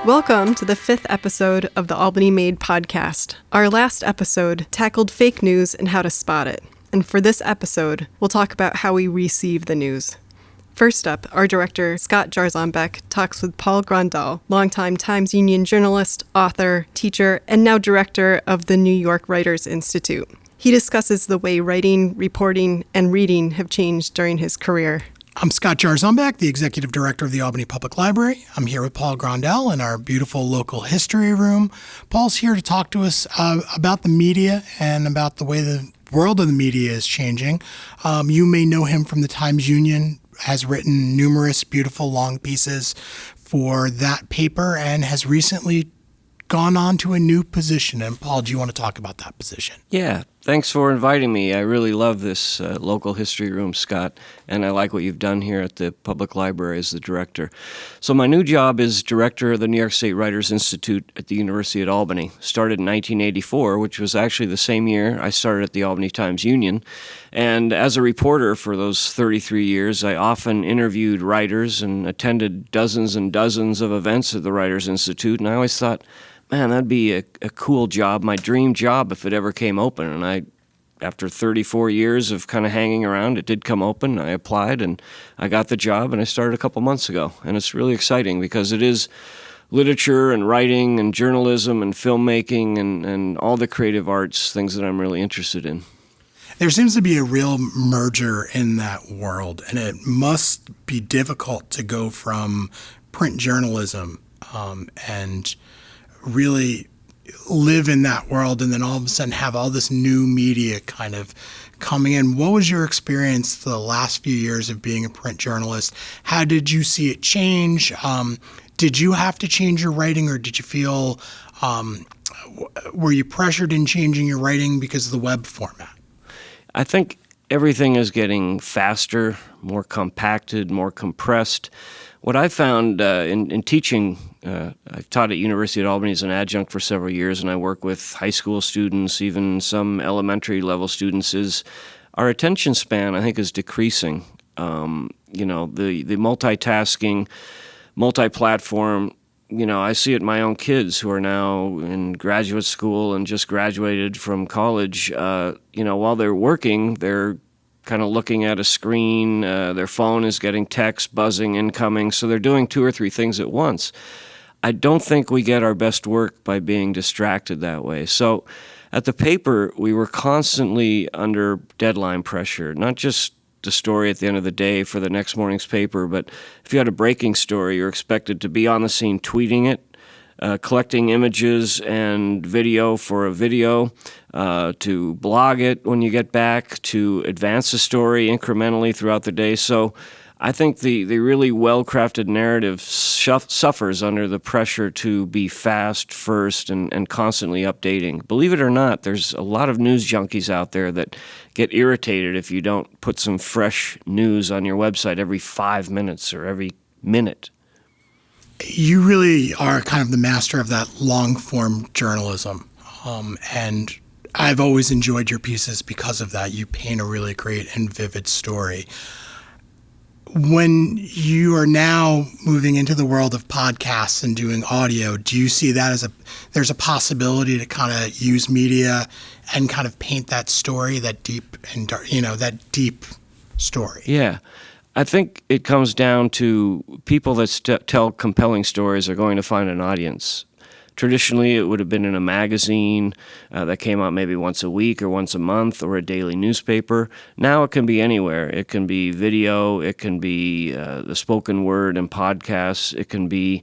Welcome to the 5th episode of the Albany Made podcast. Our last episode tackled fake news and how to spot it. And for this episode, we'll talk about how we receive the news. First up, our director, Scott Jarzonbeck, talks with Paul Grandal, longtime Times Union journalist, author, teacher, and now director of the New York Writers Institute. He discusses the way writing, reporting, and reading have changed during his career. I'm Scott Jarzonbeck, the executive director of the Albany Public Library. I'm here with Paul Grandal in our beautiful local history room. Paul's here to talk to us about the media and about the way the world of the media is changing. You may know him from the Times Union, has written numerous beautiful long pieces for that paper, and has recently gone on to a new position. And Paul, do you want to talk about that position? Yeah, thanks for inviting me. I really love this local history room, Scott, and I like what you've done here at the Public Library as the director. So my new job is director of the New York State Writers Institute at the University at Albany. Started in 1984, which was actually the same year I started at the Albany Times Union. And as a reporter for those 33 years, I often interviewed writers and attended dozens and dozens of events at the Writers Institute, and I always thought, man, that'd be a cool job, my dream job if it ever came open. And after 34 years of kind of hanging around, it did come open. I applied and I got the job, and I started a couple months ago. And it's really exciting because it is literature and writing and journalism and filmmaking and all the creative arts, things that I'm really interested in. There seems to be a real merger in that world, and it must be difficult to go from print journalism and really live in that world, and then all of a sudden have all this new media kind of coming in. What was your experience the last few years of being a print journalist? How did you see it change? Did you have to change your writing, or did you feel, were you pressured in changing your writing because of the web format? I think everything is getting faster, more compacted, more compressed. What I found in teaching, I've taught at University at Albany as an adjunct for several years, and I work with high school students, even some elementary level students, is our attention span, I think, is decreasing. The multitasking, multi-platform, I see it in my own kids who are now in graduate school and just graduated from college. While they're working, they're kind of looking at a screen, their phone is getting text, buzzing, incoming, so they're doing 2 or 3 things at once. I don't think we get our best work by being distracted that way. So at the paper, we were constantly under deadline pressure, not just the story at the end of the day for the next morning's paper, but if you had a breaking story, you're expected to be on the scene tweeting it, collecting images and video for a video, to blog it when you get back, to advance the story incrementally throughout the day. So I think the really well-crafted narrative suffers under the pressure to be fast first and constantly updating. Believe it or not, there's a lot of news junkies out there that get irritated if you don't put some fresh news on your website every 5 minutes or every minute. You really are kind of the master of that long-form journalism, and I've always enjoyed your pieces because of that. You paint a really great and vivid story. When you are now moving into the world of podcasts and doing audio, do you see that as there's a possibility to kind of use media and kind of paint that story, that deep and dark, that deep story? Yeah. I think it comes down to people that tell compelling stories are going to find an audience. Traditionally, it would have been in a magazine that came out maybe once a week or once a month, or a daily newspaper. Now it can be anywhere. It can be video. It can be the spoken word and podcasts. It can be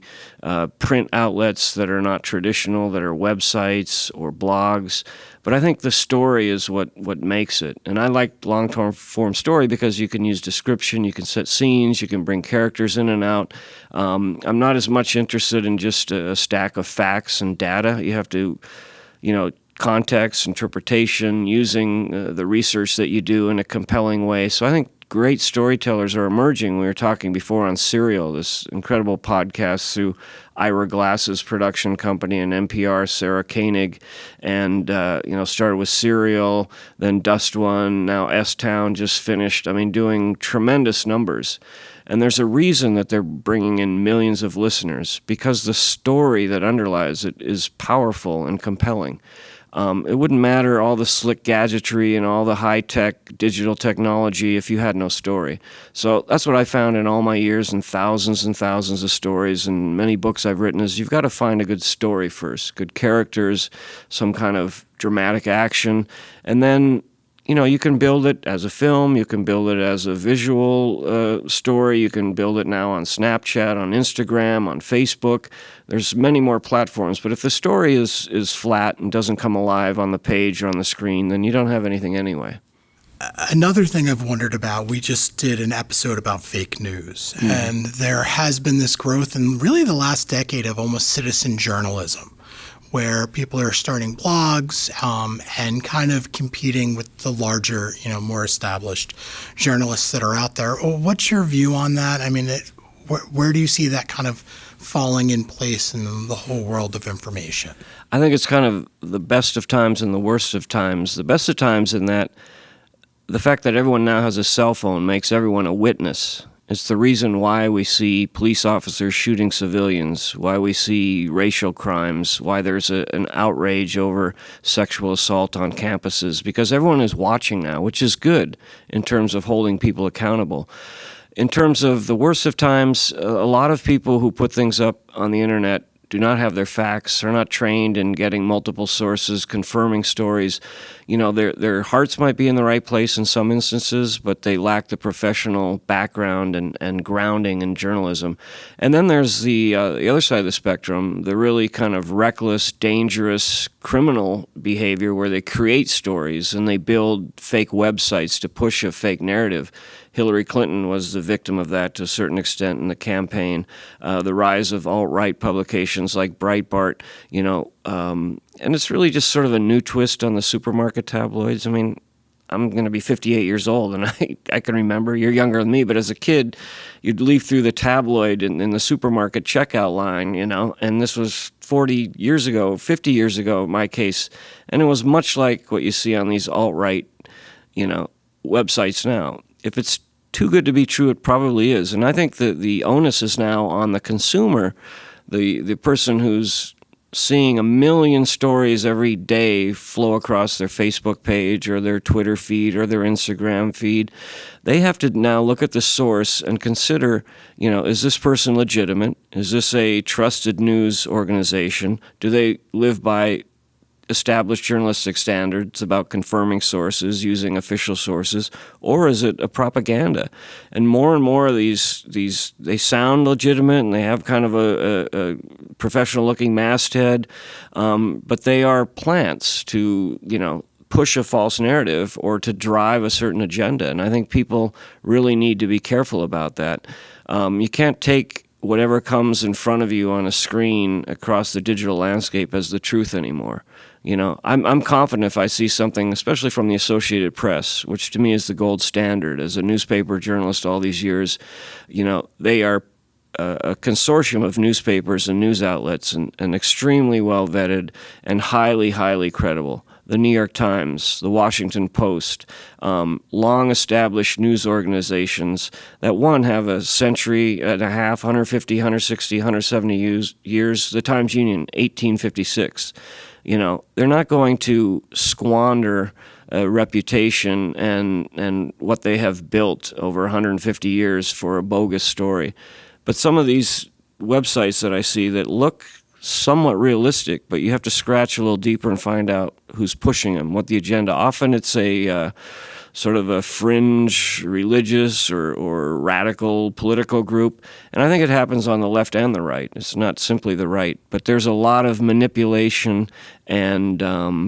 print outlets that are not traditional, that are websites or blogs. But I think the story is what makes it. And I like long-term form story because you can use description, you can set scenes, you can bring characters in and out. I'm not as much interested in just a stack of facts and data. You have to, context, interpretation, using the research that you do in a compelling way. So I think great storytellers are emerging. We were talking before on Serial, this incredible podcast through Ira Glass's production company and NPR, Sarah Koenig, and started with Serial, then Dust One, now S-Town just finished. I mean, doing tremendous numbers. And there's a reason that they're bringing in millions of listeners, because the story that underlies it is powerful and compelling. It wouldn't matter all the slick gadgetry and all the high-tech digital technology if you had no story. So that's what I found in all my years and thousands of stories and many books I've written is you've got to find a good story first, good characters, some kind of dramatic action, and then you can build it as a film, you can build it as a visual story, you can build it now on Snapchat, on Instagram, on Facebook. There's many more platforms, but if the story is flat and doesn't come alive on the page or on the screen, then you don't have anything anyway. Another thing I've wondered about, we just did an episode about fake news, and there has been this growth in really the last decade of almost citizen journalism, where people are starting blogs and kind of competing with the larger, more established journalists that are out there. What's your view on that? I mean, where do you see that kind of falling in place in the whole world of information? I think it's kind of the best of times and the worst of times. The best of times in that the fact that everyone now has a cell phone makes everyone a witness. It's the reason why we see police officers shooting civilians, why we see racial crimes, why there's an outrage over sexual assault on campuses, because everyone is watching now, which is good in terms of holding people accountable. In terms of the worst of times, a lot of people who put things up on the internet do not have their facts, are not trained in getting multiple sources, confirming stories. Their hearts might be in the right place in some instances, but they lack the professional background and grounding in journalism. And then there's the other side of the spectrum, the really kind of reckless, dangerous, criminal behavior where they create stories and they build fake websites to push a fake narrative. Hillary Clinton was the victim of that to a certain extent in the campaign. The rise of alt-right publications like Breitbart, and it's really just sort of a new twist on the supermarket tabloids. I mean, I'm going to be 58 years old, and I can remember, you're younger than me, but as a kid, you'd leaf through the tabloid in the supermarket checkout line, and this was 40 years ago, 50 years ago in my case, and it was much like what you see on these alt-right, websites now. If it's too good to be true, it probably is. And I think that the onus is now on the consumer, the person who's seeing a million stories every day flow across their Facebook page or their Twitter feed or their Instagram feed. They have to now look at the source and consider, is this person legitimate? Is this a trusted news organization? Do they live by established journalistic standards about confirming sources, using official sources, or is it a propaganda? And more of these they sound legitimate and they have kind of a professional-looking masthead, but they are plants to, push a false narrative or to drive a certain agenda. And I think people really need to be careful about that. You can't take whatever comes in front of you on a screen across the digital landscape as the truth anymore. I'm confident if I see something, especially from the Associated Press, which to me is the gold standard. As a newspaper journalist all these years, they are a consortium of newspapers and news outlets and extremely well vetted and highly, highly credible. The New York Times, the Washington Post, long-established news organizations that, one, have a century and a half, 150, 160, 170 years. The Times Union, 1856. They're not going to squander a reputation and what they have built over 150 years for a bogus story. But some of these websites that I see that look somewhat realistic, but you have to scratch a little deeper and find out who's pushing them, what the agenda. Often it's a sort of a fringe religious or radical political group. And I think it happens on the left and the right. It's not simply the right. But there's a lot of manipulation and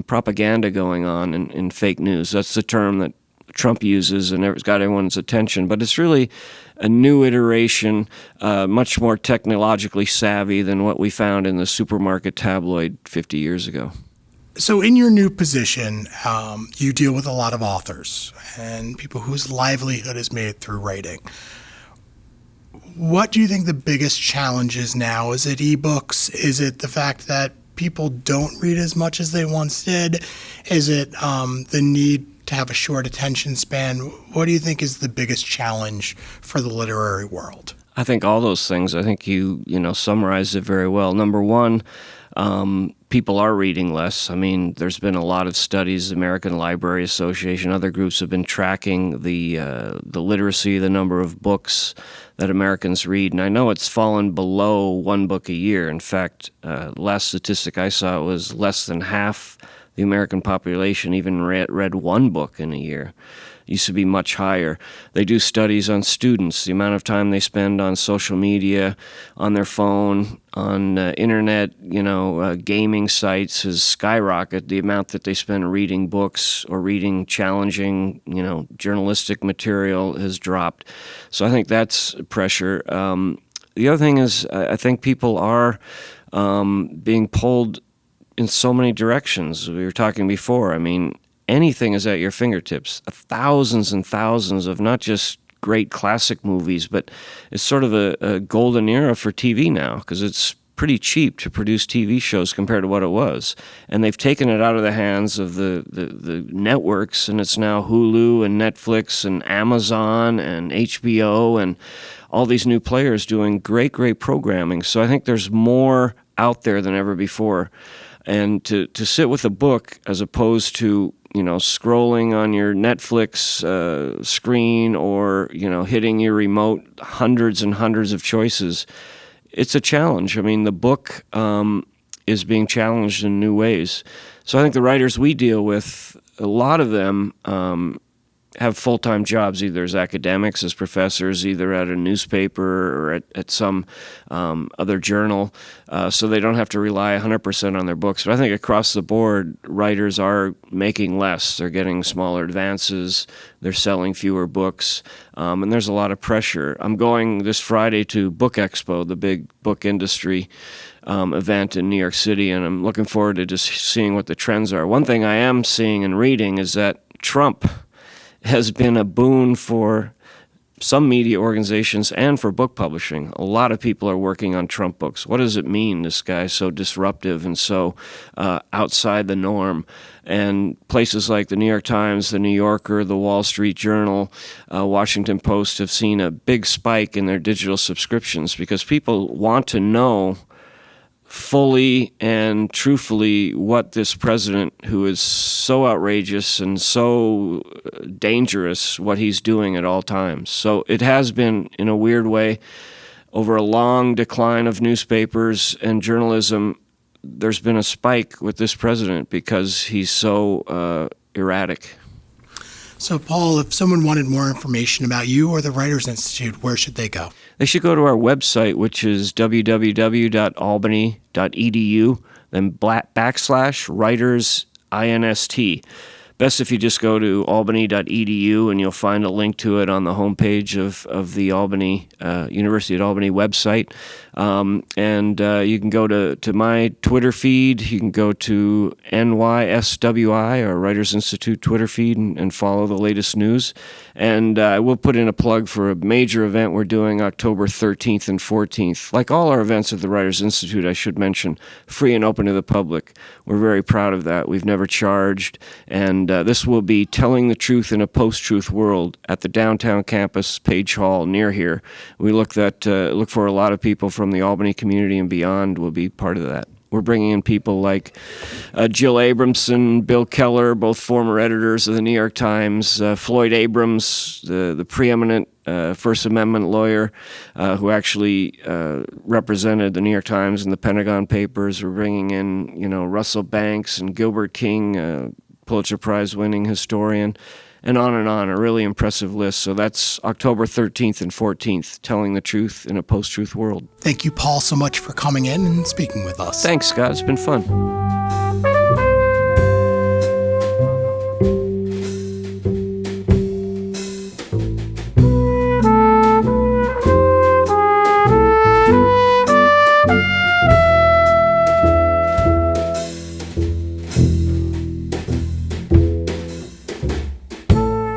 propaganda going on in fake news. That's the term that Trump uses and it's got everyone's attention. But it's really a new iteration, much more technologically savvy than what we found in the supermarket tabloid 50 years ago. So in your new position, you deal with a lot of authors and people whose livelihood is made through writing. What do you think the biggest challenge is now? Is it ebooks? Is it the fact that people don't read as much as they once did? Is it the need to have a short attention span. What do you think is the biggest challenge for the literary world? I think all those things. I think you summarized it very well. Number one, people are reading less. I mean, there's been a lot of studies. The American Library Association, other groups have been tracking the literacy, the number of books that Americans read, and I know it's fallen below one book a year. In fact, last statistic I saw was less than half the American population even read one book in a year. It used to be much higher. They do studies on students, the amount of time they spend on social media, on their phone, on internet, gaming sites has skyrocketed. The amount that they spend reading books or reading challenging, journalistic material has dropped. So I think that's pressure. The other thing is I think people are being pulled in so many directions. We were talking before. I mean, anything is at your fingertips. Thousands and thousands of not just great classic movies, but it's sort of a golden era for TV now because it's pretty cheap to produce TV shows compared to what it was. And they've taken it out of the hands of the networks, and it's now Hulu and Netflix and Amazon and HBO and all these new players doing great programming. So I think there's more out there than ever before. And to sit with a book as opposed to scrolling on your Netflix screen or hitting your remote, hundreds and hundreds of choices, it's a challenge. I mean, the book is being challenged in new ways. So I think the writers we deal with, a lot of them have full-time jobs, either as academics, as professors, either at a newspaper or at some other journal, so they don't have to rely 100% on their books. But I think across the board, writers are making less. They're getting smaller advances. They're selling fewer books, and there's a lot of pressure. I'm going this Friday to Book Expo, the big book industry event in New York City, and I'm looking forward to just seeing what the trends are. One thing I am seeing and reading is that Trump has been a boon for some media organizations and for book publishing. A lot of people are working on Trump books. What does it mean, this guy's so disruptive and so outside the norm? And places like the New York Times, the New Yorker, the Wall Street Journal, Washington Post have seen a big spike in their digital subscriptions because people want to know fully and truthfully what this president, who is so outrageous and so dangerous, what he's doing at all times. So it has been, in a weird way, over a long decline of newspapers and journalism, there's been a spike with this president because he's so erratic. So, Paul, if someone wanted more information about you or the Writers Institute, where should they go? They should go to our website, which is www.albany.edu, then /writers, INST. Best if you just go to albany.edu and you'll find a link to it on the homepage of the Albany University at Albany website. And you can go to my Twitter feed. You can go to NYSWI, or Writers Institute Twitter feed, and follow the latest news. And I will put in a plug for a major event we're doing October 13th and 14th. Like all our events at the Writers Institute, I should mention, free and open to the public. We're very proud of that. We've never charged. And this will be Telling the Truth in a Post-Truth World at the downtown campus, Page Hall, near here. We look for a lot of people from the Albany community and beyond will be part of that. We're bringing in people like Jill Abramson, Bill Keller, both former editors of the New York Times, Floyd Abrams, the preeminent First Amendment lawyer who actually represented the New York Times and the Pentagon Papers. We're bringing in, Russell Banks and Gilbert King, Pulitzer Prize-winning historian, and on, a really impressive list. So that's October 13th and 14th, Telling the Truth in a Post-Truth World. Thank you, Paul, so much for coming in and speaking with us. Thanks, Scott. It's been fun.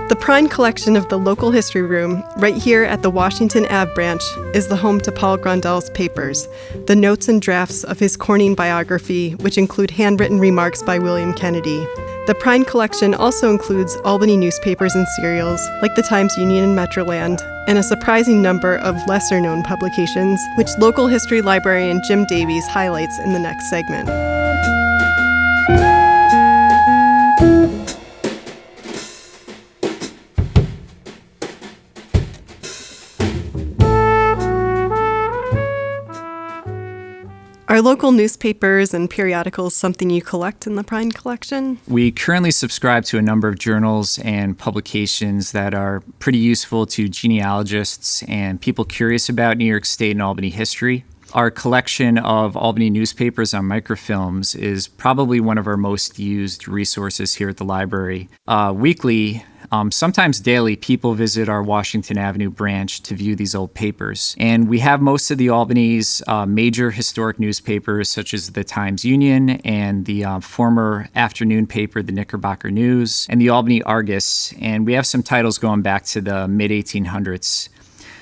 The Prime collection of the local history room, right here at the Washington Ave branch, is the home to Paul Grundel's papers, the notes and drafts of his Corning biography, which include handwritten remarks by William Kennedy. The The Prime collection also includes Albany newspapers and serials, like the Times-Union and Metroland, and a surprising number of lesser-known publications, which local history librarian Jim Davies highlights in the next segment. Are local newspapers and periodicals something you collect in the Prime collection? We currently subscribe to a number of journals and publications that are pretty useful to genealogists and people curious about New York State and Albany history. Our collection of Albany newspapers on microfilms is probably one of our most used resources here at the library. Weekly, sometimes daily, people visit our Washington Avenue branch to view these old papers. And we have most of the Albany's major historic newspapers, such as the Times-Union and the former afternoon paper, the Knickerbocker News, and the Albany Argus. And we have some titles going back to the mid-1800s.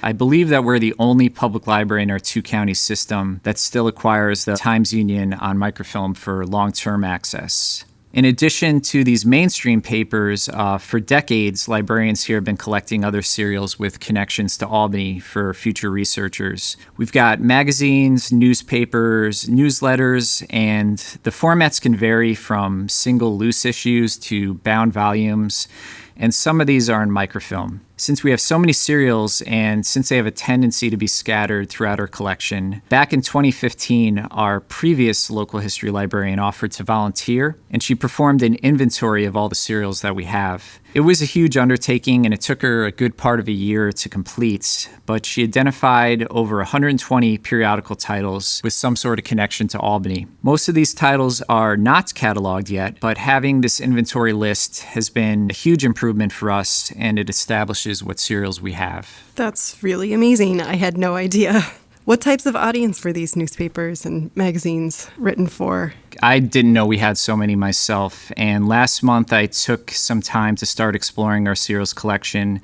I believe that we're the only public library in our two-county system that still acquires the Times-Union on microfilm for long-term access. In addition to these mainstream papers, for decades, librarians here have been collecting other serials with connections to Albany for future researchers. We've got magazines, newspapers, newsletters, and the formats can vary from single loose issues to bound volumes, and some of these are in microfilm. Since we have so many serials and since they have a tendency to be scattered throughout our collection, back in 2015, our previous local history librarian offered to volunteer, and she performed an inventory of all the serials that we have. It was a huge undertaking, and it took her a good part of a year to complete, but she identified over 120 periodical titles with some sort of connection to Albany. Most of these titles are not cataloged yet, but having this inventory list has been a huge improvement for us, and it establishes what serials we have. That's really amazing. I had no idea. What types of audience were these newspapers and magazines written for? I didn't know we had so many myself, and last month I took some time to start exploring our serials collection,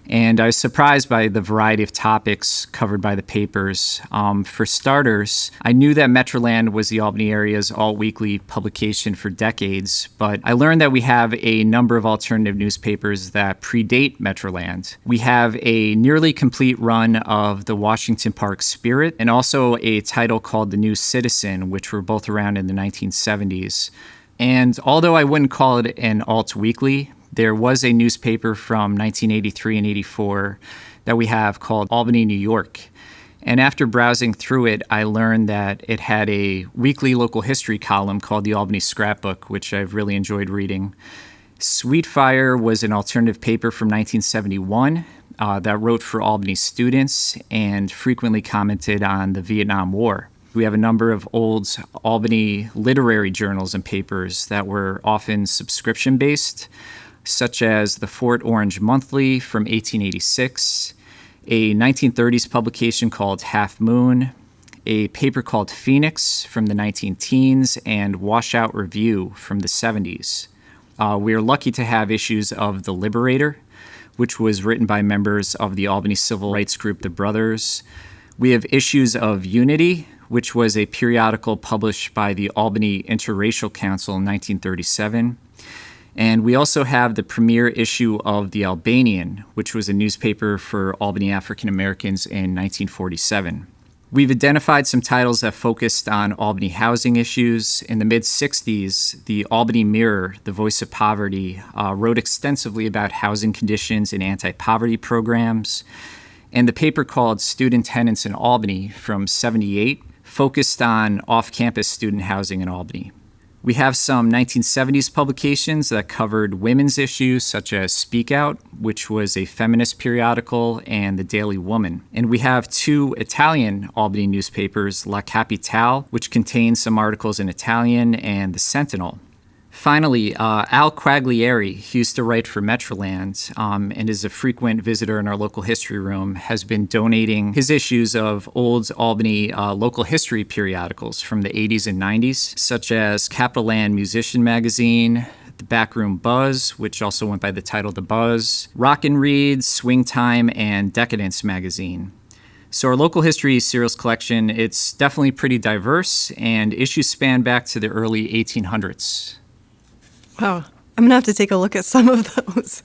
and I was surprised by the variety of topics covered by the papers. For starters, I knew that Metroland was the Albany area's all-weekly publication for decades, but I learned that we have a number of alternative newspapers that predate Metroland. We have a nearly complete run of the Washington Park Spirit and also a title called The New Citizen, which were both around in the 1970s. And although I wouldn't call it an alt-weekly, there was a newspaper from 1983 and 84 that we have called Albany, New York. And after browsing through it, I learned that it had a weekly local history column called the Albany Scrapbook, which I've really enjoyed reading. Sweetfire was an alternative paper from 1971 that wrote for Albany students and frequently commented on the Vietnam War. We have a number of old Albany literary journals and papers that were often subscription-based, such as the Fort Orange Monthly from 1886, a 1930s publication called Half Moon, a paper called Phoenix from the 19-teens, and Washout Review from the 70s. We are lucky to have issues of The Liberator, which was written by members of the Albany civil rights group, The Brothers. We have issues of Unity, which was a periodical published by the Albany Interracial Council in 1937. And we also have the premiere issue of The Albanian, which was a newspaper for Albany African Americans in 1947. We've identified some titles that focused on Albany housing issues. In the mid-60s, the Albany Mirror, the voice of poverty, wrote extensively about housing conditions and anti-poverty programs. And the paper called Student Tenants in Albany from 78 focused on off-campus student housing in Albany. We have some 1970s publications that covered women's issues, such as Speak Out, which was a feminist periodical, and The Daily Woman. And we have two Italian Albany newspapers, La Capitale, which contains some articles in Italian, and The Sentinel. Finally, Al Quaglieri, who used to write for Metroland and is a frequent visitor in our local history room, has been donating his issues of old Albany local history periodicals from the 80s and 90s, such as Capital Land Musician Magazine, The Backroom Buzz, which also went by the title The Buzz, Rock and Read, Swing Time, and Decadence Magazine. So our local history serials collection, it's definitely pretty diverse, and issues span back to the early 1800s. Wow. I'm going to have to take a look at some of those.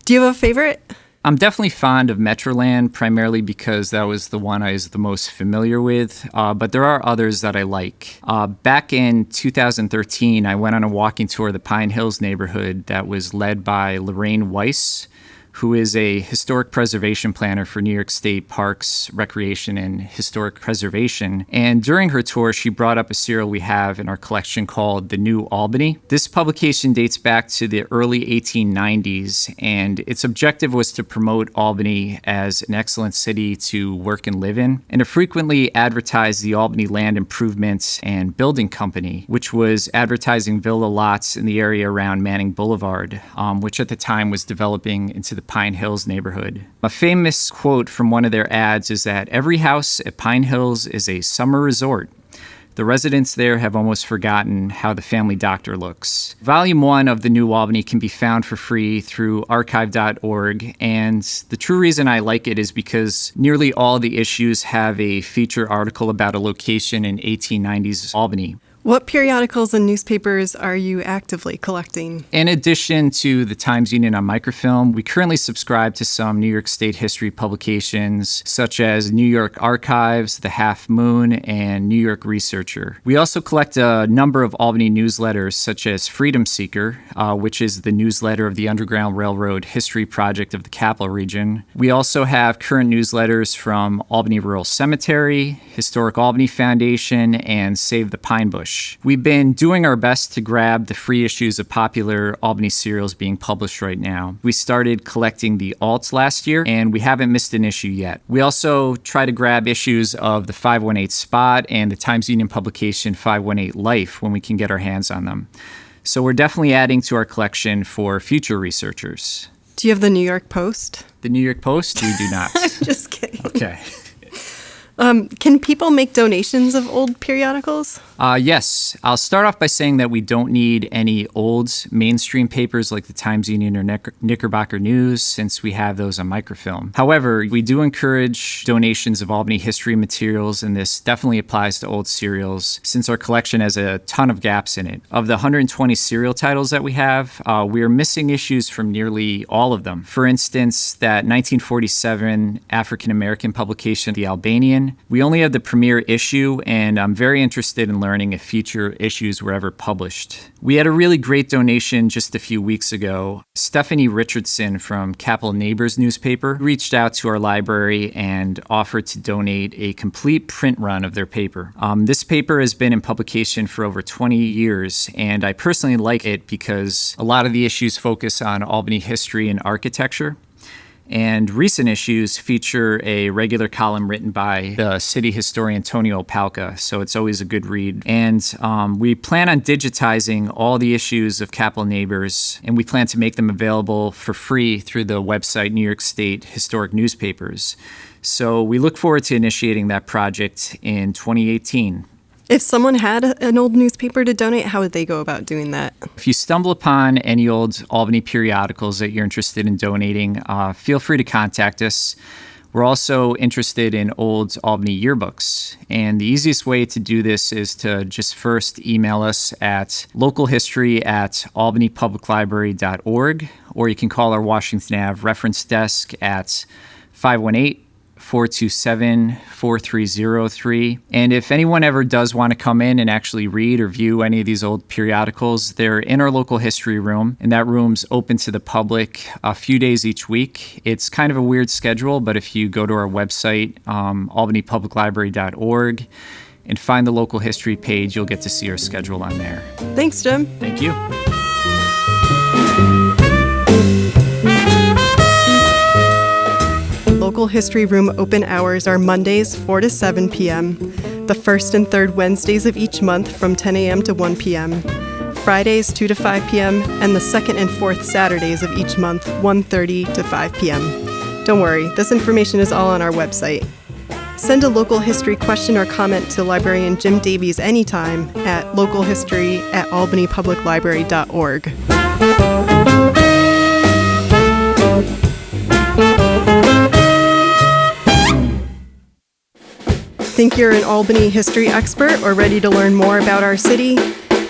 Do you have a favorite? I'm definitely fond of Metroland, primarily because that was the one I was the most familiar with, but there are others that I like. Back in 2013, I went on a walking tour of the Pine Hills neighborhood that was led by Lorraine Weiss, who is a historic preservation planner for New York State Parks, Recreation, and Historic Preservation. And during her tour, she brought up a serial we have in our collection called The New Albany. This publication dates back to the early 1890s, and its objective was to promote Albany as an excellent city to work and live in, and to frequently advertise the Albany Land Improvement and Building Company, which was advertising villa lots in the area around Manning Boulevard, which at the time was developing into the Pine Hills neighborhood. A famous quote from one of their ads is that every house at Pine Hills is a summer resort. The residents there have almost forgotten how the family doctor looks. Volume 1 of The New Albany can be found for free through archive.org, and the true reason I like it is because nearly all the issues have a feature article about a location in 1890s Albany. What periodicals and newspapers are you actively collecting? In addition to the Times Union on microfilm, we currently subscribe to some New York State history publications, such as New York Archives, The Half Moon, and New York Researcher. We also collect a number of Albany newsletters, such as Freedom Seeker, which is the newsletter of the Underground Railroad History Project of the Capital Region. We also have current newsletters from Albany Rural Cemetery, Historic Albany Foundation, and Save the Pine Bush. We've been doing our best to grab the free issues of popular Albany serials being published right now. We started collecting the alts last year, and we haven't missed an issue yet. We also try to grab issues of the 518 Spot and the Times Union publication 518 Life when we can get our hands on them. So we're definitely adding to our collection for future researchers. Do you have the New York Post? The New York Post? We do not. Just kidding. Okay. Can people make donations of old periodicals? Yes. I'll start off by saying that we don't need any old mainstream papers like the Times Union or Knickerbocker News, since we have those on microfilm. However, we do encourage donations of Albany history materials, and this definitely applies to old serials, since our collection has a ton of gaps in it. Of the 120 serial titles that we have, we are missing issues from nearly all of them. For instance, that 1947 African-American publication, The Albanian, we only have the premiere issue, and I'm very interested in learning if future issues were ever published. We had a really great donation just a few weeks ago. Stephanie Richardson from Capital Neighbors newspaper reached out to our library and offered to donate a complete print run of their paper. This paper has been in publication for over 20 years, and I personally like it because a lot of the issues focus on Albany history and architecture. And recent issues feature a regular column written by the city historian Tonio Opalka, so it's always a good read. And we plan on digitizing all the issues of Capital Neighbors, and we plan to make them available for free through the website New York State Historic Newspapers. So we look forward to initiating that project in 2018. If someone had an old newspaper to donate, how would they go about doing that? If you stumble upon any old Albany periodicals that you're interested in donating, feel free to contact us. We're also interested in old Albany yearbooks. And the easiest way to do this is to just first email us at localhistory@albanypubliclibrary.org, or you can call our Washington Ave reference desk at 518-427-4303. And if anyone ever does want to come in and actually read or view any of these old periodicals, they're in our local history room, and that room's open to the public a few days each week. It's kind of a weird schedule, but if you go to our website, albanypubliclibrary.org, and find the local history page, you'll get to see our schedule on there. Thanks, Jim. Thank you. Local History Room open hours are Mondays 4 to 7 p.m., the first and third Wednesdays of each month from 10 a.m. to 1 p.m., Fridays 2 to 5 p.m., and the second and fourth Saturdays of each month 1:30 to 5 p.m. Don't worry, this information is all on our website. Send a local history question or comment to librarian Jim Davies anytime at localhistory@albanypubliclibrary.org. Think you're an Albany history expert or ready to learn more about our city?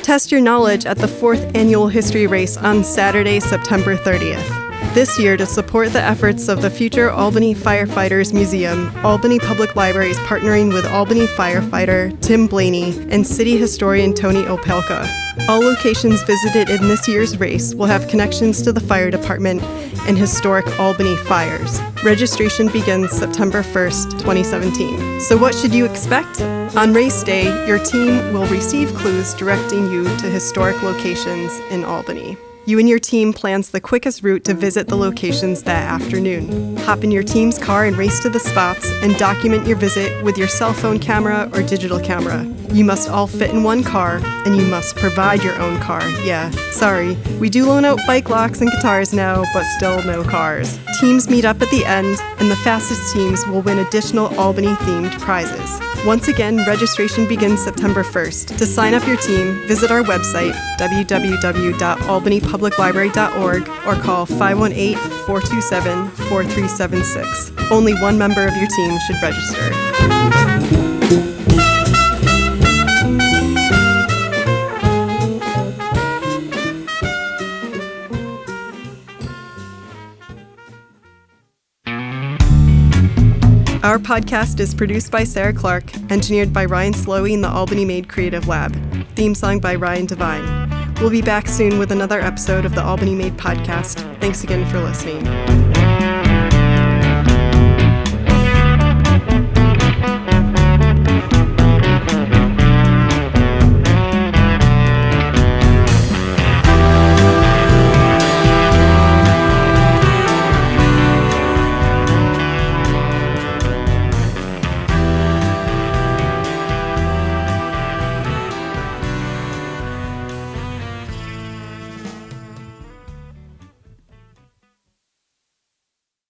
Test your knowledge at the 4th Annual History Race on Saturday, September 30th. This year, to support the efforts of the Future Albany Firefighters Museum, Albany Public Library is partnering with Albany firefighter Tim Blaney and city historian Tony Opelka. All locations visited in this year's race will have connections to the fire department and historic Albany fires. Registration begins September 1st, 2017. So what should you expect? On race day, your team will receive clues directing you to historic locations in Albany. You and your team plans the quickest route to visit the locations that afternoon. Hop in your team's car and race to the spots and document your visit with your cell phone camera or digital camera. You must all fit in one car, and you must provide your own car. Yeah, sorry. We do loan out bike locks and guitars now, but still no cars. Teams meet up at the end, and the fastest teams will win additional Albany-themed prizes. Once again, registration begins September 1st. To sign up your team, visit our website, www.albanypubliclibrary.org, or call 518-427-4376. Only one member of your team should register. Our podcast is produced by Sarah Clark, engineered by Ryan Slowey in the Albany Made Creative Lab. Theme song by Ryan Devine. We'll be back soon with another episode of the Albany Made podcast. Thanks again for listening.